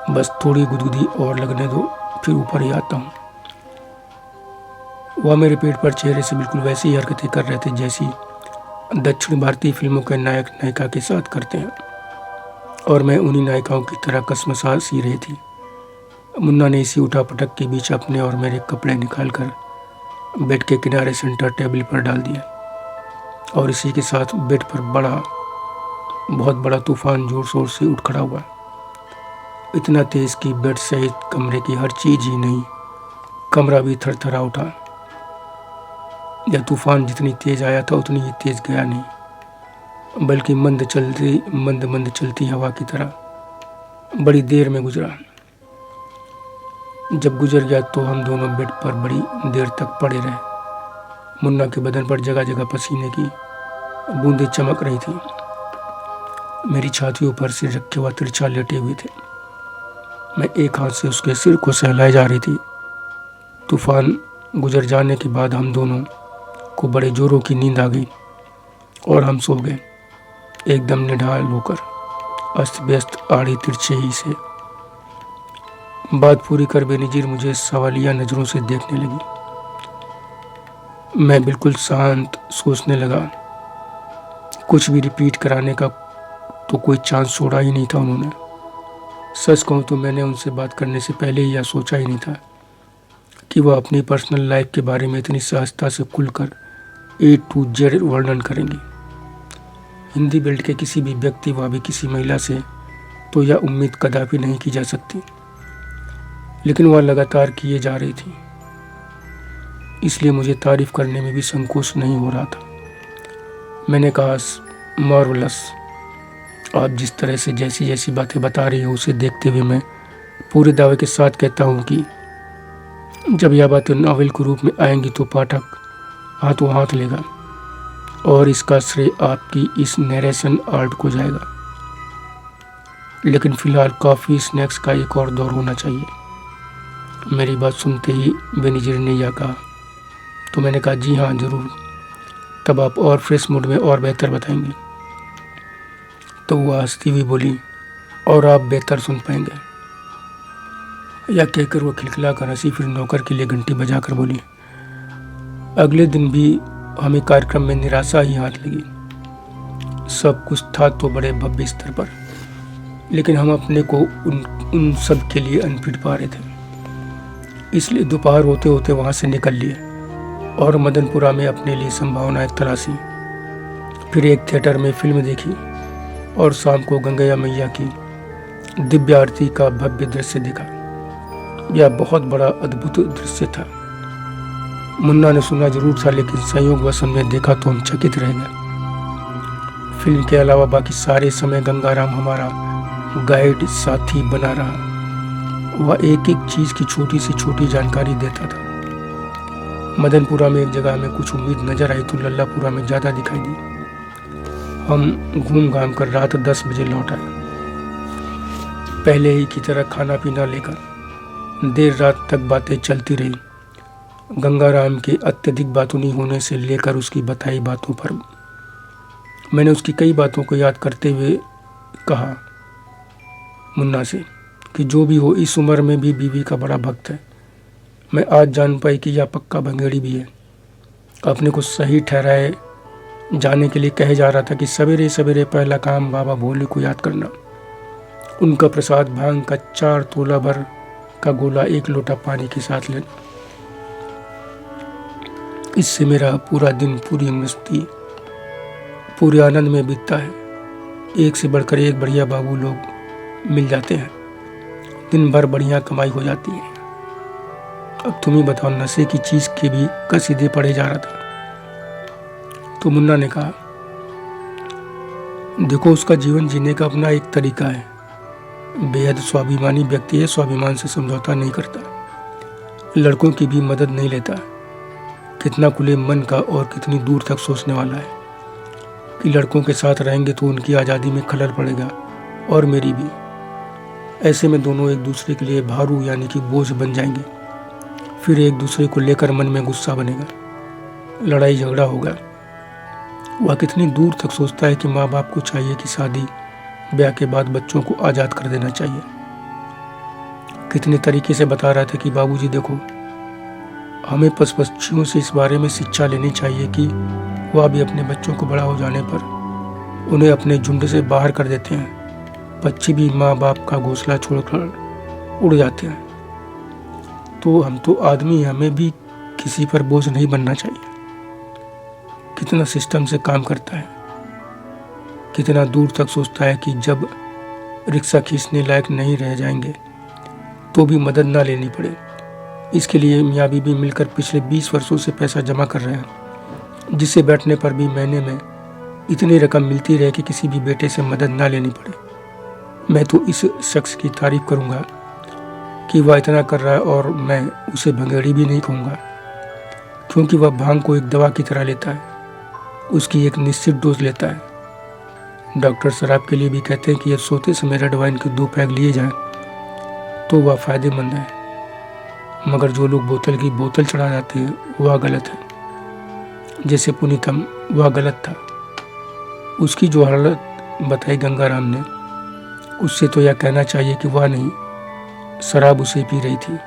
बस थोड़ी गुदगुदी और लगने दो, फिर ऊपर ही आता हूँ। वह मेरे पेट पर चेहरे से बिल्कुल वैसी ही हरकतें कर रहे थे जैसी दक्षिण भारतीय फिल्मों के नायक नायिका के साथ करते हैं, और मैं उन्हीं नायिकाओं की तरह कसमसा सी रही थी। मुन्ना ने इसी उठापटक के बीच अपने और मेरे कपड़े निकालकर बेड के किनारे सेंटर टेबल पर डाल दिया, और इसी के साथ बेड पर बहुत बड़ा तूफान जोर शोर से उठ खड़ा हुआ। इतना तेज कि बेड सहित कमरे की हर चीज ही नहीं, कमरा भी थरथरा उठा। यह तूफान जितनी तेज आया था उतनी ही तेज गया नहीं, बल्कि मंद मंद चलती हवा की तरह बड़ी देर में गुजरा। जब गुजर गया तो हम दोनों बेड पर बड़ी देर तक पड़े रहे। मुन्ना के बदन पर जगह जगह पसीने की बूंदें चमक रही थी। मेरी छातियों पर सिर रखे हुआ तिरछा लेटे हुए थे। मैं एक हाथ से उसके सिर को सहलाए जा रही थी। तूफान गुजर जाने के बाद हम दोनों को बड़े जोरों की नींद आ गई और हम सो गए, एकदम निढाल होकर, अस्त व्यस्त आड़ी तिरछे ही से। बात पूरी कर बेनज़ीर मुझे सवालिया नज़रों से देखने लगी। मैं बिल्कुल शांत सोचने लगा। कुछ भी रिपीट कराने का तो कोई चांस छोड़ा ही नहीं था उन्होंने। सच कहूँ तो मैंने उनसे बात करने से पहले ही यह सोचा ही नहीं था कि वह अपनी पर्सनल लाइफ के बारे में इतनी सहजता से खुलकर A to Z वर्णन करेंगी। हिंदी बेल्ट के किसी भी व्यक्ति व भी किसी महिला से तो यह उम्मीद कदापि नहीं की जा सकती, लेकिन वह लगातार किए जा रही थी, इसलिए मुझे तारीफ करने में भी संकोच नहीं हो रहा था। मैंने कहा, मार्वलस, आप जिस तरह से जैसी जैसी बातें बता रही हो उसे देखते हुए मैं पूरे दावे के साथ कहता हूँ कि जब यह बातें नॉवेल के रूप में आएंगी तो पाठक हाथों हाथ लेगा और इसका श्रेय आपकी इस नरेशन आर्ट को जाएगा। लेकिन फिलहाल कॉफ़ी स्नैक्स का एक और दौर होना चाहिए। मेरी बात सुनते ही बेनज़ीर ने यह कहा। तो मैंने कहा, जी हाँ ज़रूर, तब आप और फ्रेश मूड में और बेहतर बताएंगे। तो वह हंसती हुई बोली, और आप बेहतर सुन पाएंगे। यह कहकर वह खिलखिला कर हंसी, फिर नौकर के लिए घंटी बजाकर बोली। अगले दिन भी हमें कार्यक्रम में निराशा ही हाथ लगी। सब कुछ था तो बड़े भव्य स्तर पर, लेकिन हम अपने को उन सब के लिए अनफिट पा रहे थे। इसलिए दोपहर होते होते वहाँ से निकल लिए और मदनपुरा में अपने लिए संभावनाएं तलाशी। फिर एक थिएटर में फिल्म देखी और शाम को गंगैया मैया की दिव्य आरती का भव्य दृश्य देखा। यह बहुत बड़ा अद्भुत दृश्य था। मुन्ना ने सुना जरूर था, लेकिन संयोगवश हमने देखा तो हम चकित रह गए। फिल्म के अलावा बाकी सारे समय गंगाराम हमारा गाइड साथी बना रहा। वह एक एक चीज की छोटी से छोटी जानकारी देता था। मदनपुरा में एक जगह हमें कुछ उम्मीद नजर आई तो लल्लापुरा में ज्यादा दिखाई दी। हम घूम घाम कर रात 10 बजे लौट आए, पहले ही की तरह खाना पीना लेकर। देर रात तक बातें चलती रही। गंगाराम के अत्यधिक बातूनी होने से लेकर उसकी बताई बातों पर। मैंने उसकी कई बातों को याद करते हुए कहा मुन्ना से कि जो भी हो, इस उम्र में भी बीवी का बड़ा भक्त है। मैं आज जान पाई कि यह पक्का भंगेड़ी भी है। अपने को सही ठहराए जाने के लिए कहे जा रहा था कि सवेरे सवेरे पहला काम बाबा भोले को याद करना, उनका प्रसाद भांग का 4 तोला भर का गोला 1 लोटा पानी के साथ लेना। इससे मेरा पूरा दिन पूरी मस्ती पूरे आनंद में बीतता है। एक से बढ़कर एक बढ़िया बाबू लोग मिल जाते हैं, दिन भर बढ़िया कमाई हो जाती है। अब तुम ही बताओ, नशे की चीज के भी कसीदे पड़े जा रहा था। तो मुन्ना ने कहा, देखो उसका जीवन जीने का अपना एक तरीका है। बेहद स्वाभिमानी व्यक्ति है, स्वाभिमान से समझौता नहीं करता, लड़कों की भी मदद नहीं लेता। कितना खुले मन का और कितनी दूर तक सोचने वाला है कि लड़कों के साथ रहेंगे तो उनकी आज़ादी में खलल पड़ेगा और मेरी भी। ऐसे में दोनों एक दूसरे के लिए भारू यानी कि बोझ बन जाएंगे। फिर एक दूसरे को लेकर मन में गुस्सा बनेगा, लड़ाई झगड़ा होगा। वह कितनी दूर तक सोचता है कि माँ बाप को चाहिए कि शादी ब्याह के बाद बच्चों को आज़ाद कर देना चाहिए। कितने तरीके से बता रहा था कि बाबूजी देखो, हमें पशु-पक्षियों से इस बारे में शिक्षा लेनी चाहिए कि वह भी अपने बच्चों को बड़ा हो जाने पर उन्हें अपने झुंड से बाहर कर देते हैं। पक्षी भी माँ बाप का घोंसला छोड़कर उड़ जाते हैं। तो हम तो आदमी हैं, हमें भी किसी पर बोझ नहीं बनना चाहिए। कितना सिस्टम से काम करता है, कितना दूर तक सोचता है कि जब रिक्शा खींचने लायक नहीं रह जाएंगे तो भी मदद ना लेनी पड़े। इसके लिए मियाँ बीबी मिलकर पिछले 20 वर्षों से पैसा जमा कर रहे हैं, जिससे बैठने पर भी महीने में इतनी रकम मिलती रहे कि किसी भी बेटे से मदद ना लेनी पड़े। मैं तो इस शख्स की तारीफ करूँगा कि वह इतना कर रहा है, और मैं उसे भंगेड़ी भी नहीं कहूँगा, क्योंकि वह भांग को एक दवा की तरह लेता है, उसकी एक निश्चित डोज लेता है। डॉक्टर शराब के लिए भी कहते हैं कि यदि सोते समय रेड वाइन के 2 पैग लिए जाएं तो वह फायदेमंद है, मगर जो लोग बोतल की बोतल चढ़ा जाते हैं वह गलत है। जैसे पुनीतम, वह गलत था। उसकी जो हालत बताई गंगाराम ने, उससे तो यह कहना चाहिए कि वह नहीं, शराब उसे पी रही थी।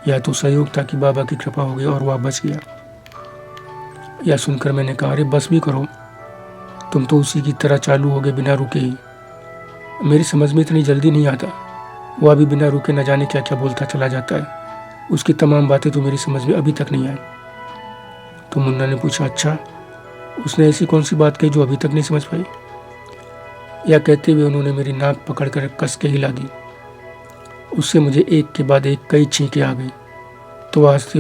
यह तो सहयोग था कि बाबा की कृपा हो गई और वह बच गया। यह सुनकर मैंने कहा, अरे बस भी करो, तुम तो उसी की तरह चालू हो गए बिना रुके ही। मेरी समझ में इतनी जल्दी नहीं आता, वह भी बिना रुके न जाने क्या क्या बोलता चला जाता है। उसकी तमाम बातें तो मेरी समझ में अभी तक नहीं आई। तो मुन्ना ने पूछा, अच्छा उसने ऐसी कौन सी बात कही जो अभी तक नहीं समझ पाई? यह कहते हुए उन्होंने मेरी नाक पकड़कर कस के हिला दी। उससे मुझे एक के बाद एक कई छींकें आ गई। तो वह हंसते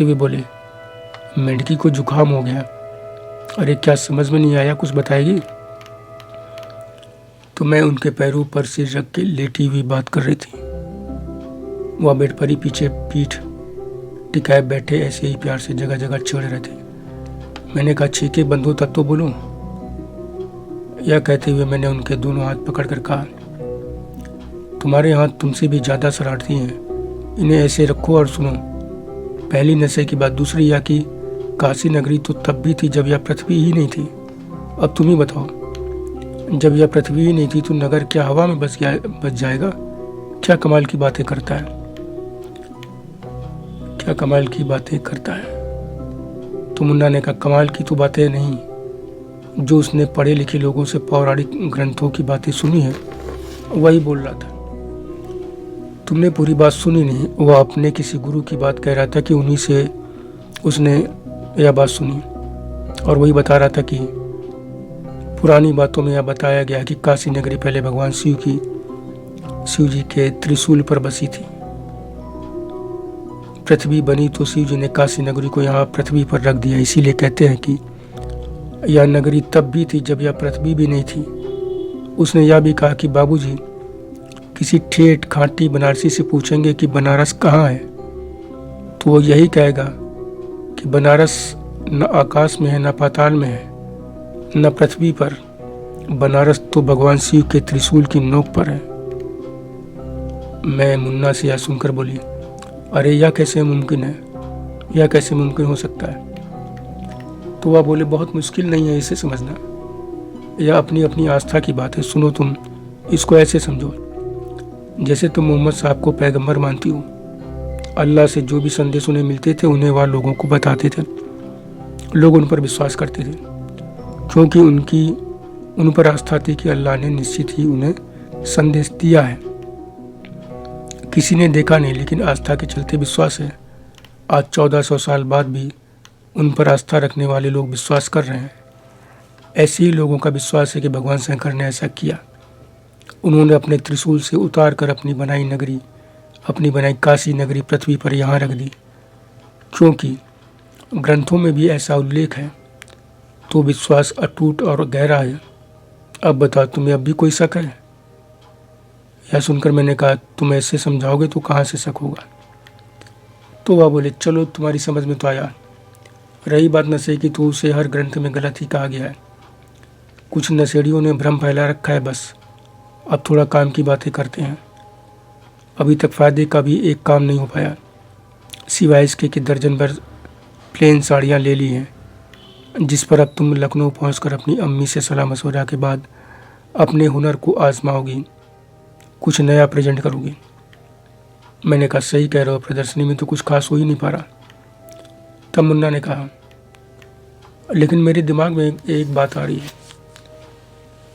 हुए बोले, मेंढकी को जुकाम हो गया। अरे क्या समझ में नहीं आया, कुछ बताएगी? तो मैं उनके पैरों पर सिर रख के लेटी हुई बात कर रही थी। वह बेड पर ही पीछे पीठ टिकाए बैठे ऐसे ही प्यार से जगह जगह छेड़ रहे थे। मैंने कहा, छींके बंद हो तब तो बोलो। यह कहते हुए मैंने उनके दोनों हाथ पकड़कर कहा, तुम्हारे हाथ तुमसे भी ज़्यादा शरारती हैं, इन्हें ऐसे रखो और सुनो। पहली नशे की बात। दूसरी यह कि काशी नगरी तो तब भी थी जब यह पृथ्वी ही नहीं थी। अब तुम ही बताओ, जब यह पृथ्वी ही नहीं थी तो नगर क्या हवा में बच जाएगा? क्या कमाल की बातें करता है, क्या कमाल की बातें करता है। तो मुन्ना ने कहा, कमाल की तो बातें नहीं, जो उसने पढ़े लिखे लोगों से पौराणिक ग्रंथों की बातें सुनी है वही बोल रहा था। तुमने पूरी बात सुनी नहीं। वह अपने किसी गुरु की बात कह रहा था कि उन्हीं से उसने यह बात सुनी, और वही बता रहा था कि पुरानी बातों में यह बताया गया कि काशी नगरी पहले भगवान शिव जी के त्रिशूल पर बसी थी। पृथ्वी बनी तो शिव जी ने काशी नगरी को यहाँ पृथ्वी पर रख दिया। इसीलिए कहते हैं कि यह नगरी तब भी थी जब यह पृथ्वी भी नहीं थी। उसने यह भी कहा कि बाबूजी, किसी ठेठ खांटी बनारसी से पूछेंगे कि बनारस कहाँ है, तो वो यही कहेगा कि बनारस न आकाश में है, न पाताल में है, न पृथ्वी पर। बनारस तो भगवान शिव के त्रिशूल की नोक पर है। मैं मुन्ना से यह सुनकर बोली, अरे यह कैसे मुमकिन है, यह कैसे मुमकिन हो सकता है? तो वह बोले, बहुत मुश्किल नहीं है इसे समझना, यह अपनी अपनी आस्था की बात है। सुनो, तुम इसको ऐसे समझो जैसे तुम मोहम्मद साहब को पैगंबर मानती हो। अल्लाह से जो भी संदेश उन्हें मिलते थे उन्हें वह लोगों को बताते थे। लोग उन पर विश्वास करते थे क्योंकि उन पर आस्था थी कि अल्लाह ने निश्चित ही उन्हें संदेश दिया है। किसी ने देखा नहीं, लेकिन आस्था के चलते विश्वास है। आज 1400 साल बाद भी उन पर आस्था रखने वाले लोग विश्वास कर रहे हैं। ऐसे ही लोगों का विश्वास है कि भगवान शंकर ने ऐसा किया। उन्होंने अपने त्रिशूल से उतार कर अपनी बनाई काशी नगरी पृथ्वी पर यहाँ रख दी, क्योंकि ग्रंथों में भी ऐसा उल्लेख है। तो विश्वास अटूट और गहरा है। अब बताओ, तुम्हें अब भी कोई शक है? यह सुनकर मैंने कहा, तुम ऐसे समझाओगे तो कहाँ से शक होगा? तो वह बोले, चलो तुम्हारी समझ में तो आया। रही बात नशे की, तो उसे हर ग्रंथ में गलत ही कहा गया है। कुछ नशेड़ियों ने भ्रम फैला रखा है बस। अब थोड़ा काम की बातें करते हैं। अभी तक फ़ायदे का भी एक काम नहीं हो पाया, सिवाय इसके कि दर्जन भर प्लेन साड़ियाँ ले ली हैं, जिस पर अब तुम लखनऊ पहुंचकर अपनी अम्मी से सलाह मशवरा के बाद अपने हुनर को आजमाओगी, कुछ नया प्रेजेंट करोगी। मैंने कहा, सही कह रहे हो, प्रदर्शनी में तो कुछ खास हो ही नहीं पा रहा। तब मुन्ना ने कहा, लेकिन मेरे दिमाग में एक बात आ रही है।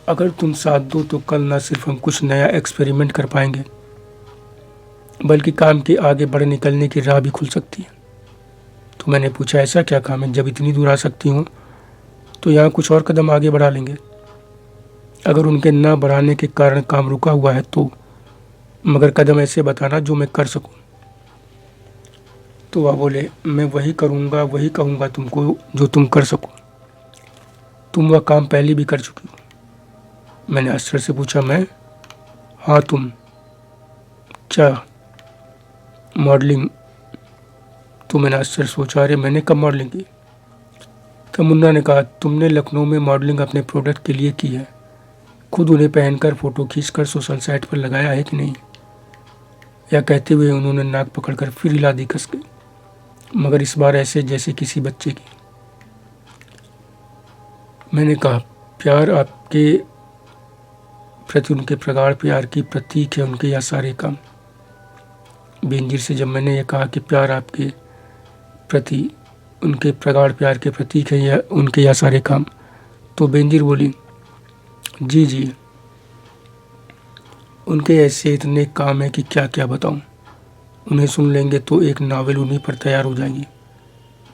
अगर तुम साथ दो तो कल ना सिर्फ हम कुछ नया एक्सपेरिमेंट कर पाएंगे, बल्कि काम के आगे बढ़ निकलने की राह भी खुल सकती है। तो मैंने पूछा, ऐसा क्या काम है? जब इतनी दूर आ सकती हूँ तो यहाँ कुछ और कदम आगे बढ़ा लेंगे। अगर उनके न बढ़ाने के कारण काम रुका हुआ है तो, मगर कदम ऐसे बताना जो मैं कर सकूँ। तो वह बोले, मैं वही करूँगा, वही कहूँगा तुमको जो तुम कर सको। तुम वह काम पहले भी कर चुकी हो। मैंने आश्चर्य से पूछा, मैं? हाँ तुम। क्या? मॉडलिंग। तो मैंने आश्चर्य सोचा, अरे मैंने कब मॉडलिंग की? तब मुन्ना ने कहा, तुमने लखनऊ में मॉडलिंग अपने प्रोडक्ट के लिए की है, खुद उन्हें पहनकर फोटो खींचकर सोशल साइट पर लगाया है कि नहीं? यह कहते हुए उन्होंने नाक पकड़कर फिर हिला दी कस के, मगर इस बार ऐसे जैसे किसी बच्चे की। मैंने कहा, प्यार आपके प्रति उनके प्रगाढ़ प्यार की प्रतीक है उनके यह सारे काम। बेनजीर से जब मैंने ये कहा कि प्यार आपके प्रति उनके प्रगाढ़ प्यार के प्रतीक है या उनके यह सारे काम, तो बेनजीर बोली, जी जी, उनके ऐसे इतने काम है कि क्या क्या बताऊं। उन्हें सुन लेंगे तो एक नावल उन्हीं पर तैयार हो जाएगी।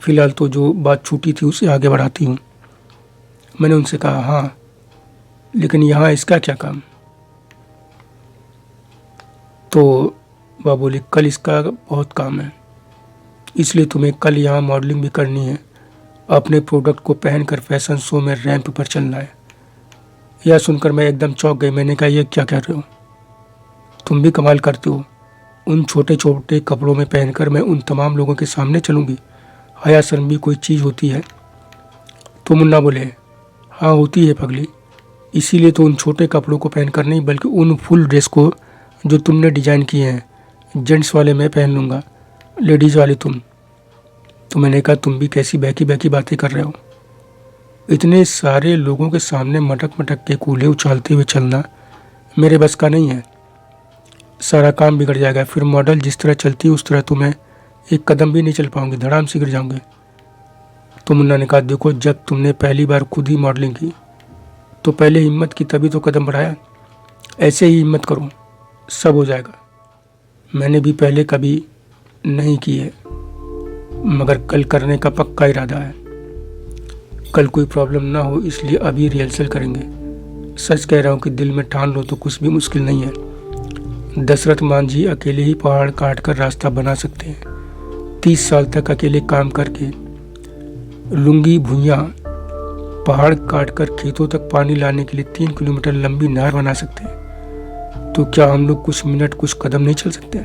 फिलहाल तो जो बात छूटी थी उसे आगे बढ़ाती हूँ। मैंने उनसे कहा, हाँ लेकिन यहाँ इसका क्या काम? तो वह बोली, कल इसका बहुत काम है, इसलिए तुम्हें कल यहाँ मॉडलिंग भी करनी है। अपने प्रोडक्ट को पहनकर फैशन शो में रैंप पर चलना है। यह सुनकर मैं एकदम चौंक गई। मैंने कहा, यह क्या कह रहे हो? तुम भी कमाल करते हो। उन छोटे छोटे कपड़ों में पहनकर मैं उन तमाम लोगों के सामने चलूँगी? हया शर्म भी कोई चीज़ होती है? तो मुन्ना बोले, हाँ होती है पगली, इसीलिए तो उन छोटे कपड़ों को पहनकर नहीं, बल्कि उन फुल ड्रेस को जो तुमने डिज़ाइन किए हैं। जेंट्स वाले मैं पहन लूँगा, लेडीज़ वाले तुम। तो मैंने कहा, तुम भी कैसी बहकी बहकी बातें कर रहे हो? इतने सारे लोगों के सामने मटक मटक के कूल्हे उछालते हुए चलना मेरे बस का नहीं है। सारा काम बिगड़ जाएगा। फिर मॉडल जिस तरह चलती है उस तरह तो मैं एक कदम भी नहीं चल पाऊंगी, धड़ाम से गिर जाऊंगे। तो मुन्ना ने कहा, देखो, जब तुमने पहली बार खुद ही मॉडलिंग की तो पहले हिम्मत की, तभी तो कदम बढ़ाया। ऐसे ही हिम्मत करो, सब हो जाएगा। मैंने भी पहले कभी नहीं की है, मगर कल करने का पक्का इरादा है। कल कोई प्रॉब्लम ना हो इसलिए अभी रिहर्सल करेंगे। सच कह रहा हूँ कि दिल में ठान लो तो कुछ भी मुश्किल नहीं है। दशरथ मांझी अकेले ही पहाड़ काट कर रास्ता बना सकते हैं। 30 साल तक अकेले काम करके लुंगी भुइयाँ पहाड़ काट कर खेतों तक पानी लाने के लिए 3 किलोमीटर लंबी नहर बना सकते हैं। तो क्या हम लोग कुछ मिनट कुछ कदम नहीं चल सकते?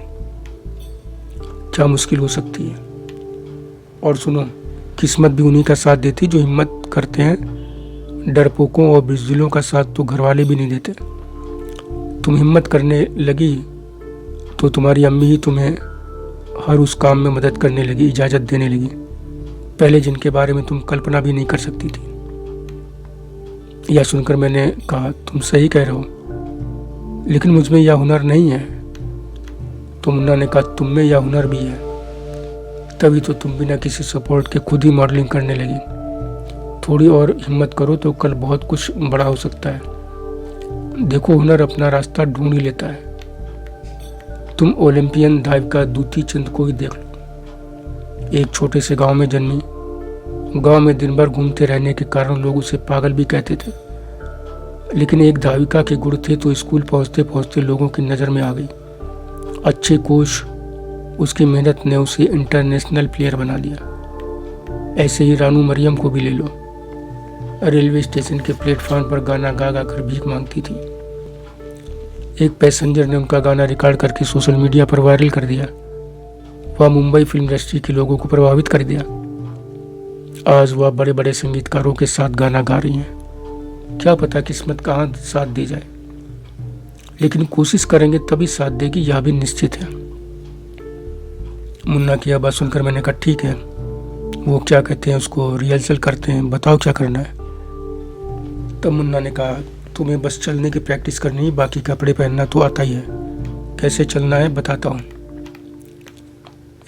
क्या मुश्किल हो सकती है? और सुनो, किस्मत भी उन्हीं का साथ देती जो हिम्मत करते हैं। डरपोकों और बुज़दिलों का साथ तो घर वाले भी नहीं देते। तुम हिम्मत करने लगी तो तुम्हारी अम्मी ही तुम्हें हर उस काम में मदद करने लगी, इजाज़त देने लगी, पहले जिनके बारे में तुम कल्पना भी नहीं कर सकती थी। यह सुनकर मैंने कहा, तुम सही कह रहे हो, लेकिन मुझ में यह हुनर नहीं है। तो मुन्ना ने कहा, तुम में यह हुनर भी है, तभी तो तुम बिना किसी सपोर्ट के खुद ही मॉडलिंग करने लगी। थोड़ी और हिम्मत करो तो कल बहुत कुछ बड़ा हो सकता है। देखो, हुनर अपना रास्ता ढूंढ ही लेता है। तुम ओलंपियन धाविका दूती चंद को ही देख लो। एक छोटे से गांव में जन्मी, गांव में दिन भर घूमते रहने के कारण लोग उसे पागल भी कहते थे, लेकिन एक धाविका के गुण थे तो स्कूल पहुंचते पहुंचते लोगों की नज़र में आ गई। अच्छे कोच, उसकी मेहनत ने उसे इंटरनेशनल प्लेयर बना दिया। ऐसे ही रानू मरियम को भी ले लो। रेलवे स्टेशन के प्लेटफॉर्म पर गाना गा गा कर भीख मांगती थी। एक पैसेंजर ने उनका गाना रिकॉर्ड करके सोशल मीडिया पर वायरल कर दिया। वह मुंबई फिल्म इंडस्ट्री के लोगों को प्रभावित कर दिया। आज वह बड़े बड़े संगीतकारों के साथ गाना गा रही हैं। क्या पता किस्मत कहाँ साथ दे जाए, लेकिन कोशिश करेंगे तभी साथ देगी, यह भी निश्चित है। मुन्ना की आवाज़ सुनकर मैंने कहा, ठीक है, वो क्या कहते हैं उसको, रिहर्सल करते हैं, बताओ क्या करना है। तब मुन्ना ने कहा, तुम्हें बस चलने की प्रैक्टिस करनी है, बाकी कपड़े पहनना तो आता ही है, कैसे चलना है बताता हूँ।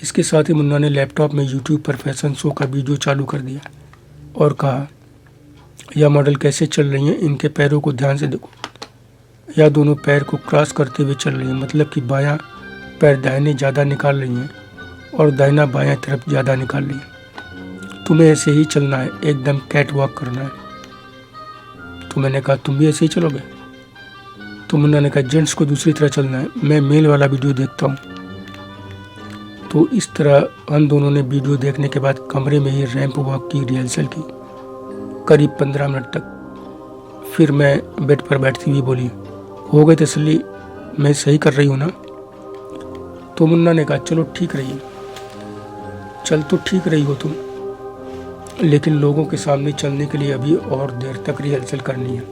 इसके साथ ही मुन्ना ने लैपटॉप में यूट्यूब पर फैशन शो का वीडियो चालू कर दिया और कहा, यह मॉडल कैसे चल रही हैं, इनके पैरों को ध्यान से देखो। यह दोनों पैर को क्रॉस करते हुए चल रही हैं, मतलब कि बायां पैर दाहिने ज़्यादा निकाल रही हैं और दाहिना बायां तरफ ज़्यादा निकाल रही हैं। तुम्हें ऐसे ही चलना है, एकदम कैट वॉक करना है। तो मैंने कहा, तुम भी ऐसे ही चलोगे? तो मुन्ना ने कहा, जेंट्स को दूसरी तरह चलना है, मैं मेल वाला वीडियो देखता हूँ। तो इस तरह हम दोनों ने वीडियो देखने के बाद कमरे में ही रैंप वॉक की रिहर्सल की करीब 15 मिनट तक। फिर मैं बेड पर बैठती हुई बोली, हो गई तसल्ली, मैं सही कर रही हूँ ना? तो मुन्ना ने कहा, चलो ठीक रही, चल तो ठीक रही हो तुम, लेकिन लोगों के सामने चलने के लिए अभी और देर तक रिहर्सल करनी है,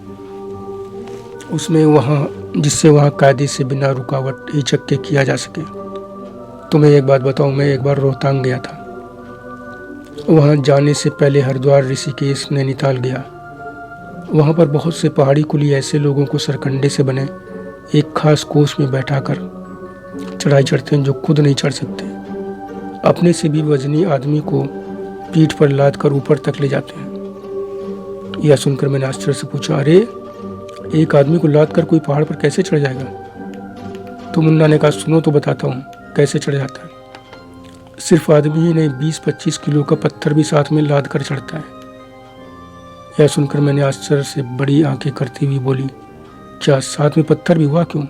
उसमें वहाँ जिससे वहाँ कायदे से बिना रुकावट हिचक के किया जा सके। तुम्हें एक बात बताऊँ, मैं एक बार रोहतांग गया था। वहाँ जाने से पहले हरिद्वार, ऋषिकेश, नैनीताल गया। वहाँ पर बहुत से पहाड़ी कुली ऐसे लोगों को सरकंडे से बने एक खास कोच में बैठाकर चढ़ाई चढ़ते हैं जो खुद नहीं चढ़ सकते। अपने से भी वजनी आदमी को पीठ पर लाद कर ऊपर तक ले जाते हैं। यह सुनकर मैंने आश्चर्य से पूछा, अरे एक आदमी को लाद कर कोई पहाड़ पर कैसे चढ़ जाएगा? तो मुन्ना ने कहा, सुनो तो बताता हूँ कैसे चढ़ जाता है। सिर्फ आदमी ही नहीं, 20-25 किलो का पत्थर भी साथ में लाद कर चढ़ता है। यह सुनकर मैंने आश्चर्य से बड़ी आंखें करती हुई बोली, क्या साथ में पत्थर भी हुआ, क्यों?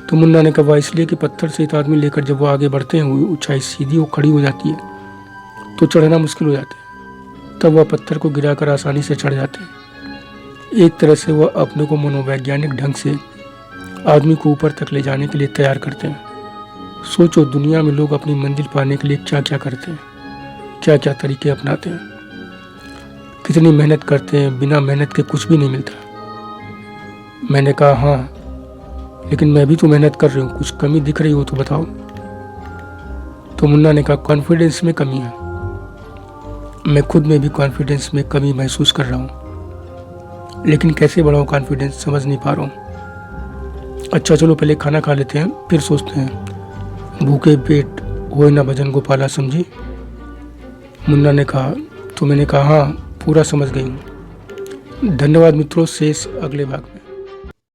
तो मुन्ना ने कहा, इसलिए कि पत्थर से एक आदमी लेकर जब वो आगे बढ़ते हैं, वो ऊंचाई सीधी वो खड़ी हो जाती है तो चढ़ना मुश्किल हो जाता है। तब वह पत्थर को गिराकर आसानी से चढ़ जाते हैं। एक तरह से वह अपने को मनोवैज्ञानिक ढंग से आदमी को ऊपर तक ले जाने के लिए तैयार करते हैं। सोचो, दुनिया में लोग अपनी मंजिल पाने के लिए क्या क्या करते हैं, क्या क्या तरीके अपनाते हैं, कितनी मेहनत करते हैं, बिना मेहनत के कुछ भी नहीं मिलता। मैंने कहा, हाँ, लेकिन मैं भी तो मेहनत कर रही हूँ, कुछ कमी दिख रही हो तो बताओ। तो मुन्ना ने कहा, कॉन्फिडेंस में कमी है। मैं खुद में भी कॉन्फिडेंस में कमी महसूस कर रहा हूँ, लेकिन कैसे बढ़ाऊँ कॉन्फिडेंस समझ नहीं पा रहा हूँ। अच्छा चलो पहले खाना खा लेते हैं, फिर सोचते हैं। भूखे पेट होए ना भजन गोपाला, समझी? मुन्ना ने कहा। तो मैंने कहा, हाँ पूरा समझ गई हूँ। धन्यवाद मित्रों, शेष अगले भाग में।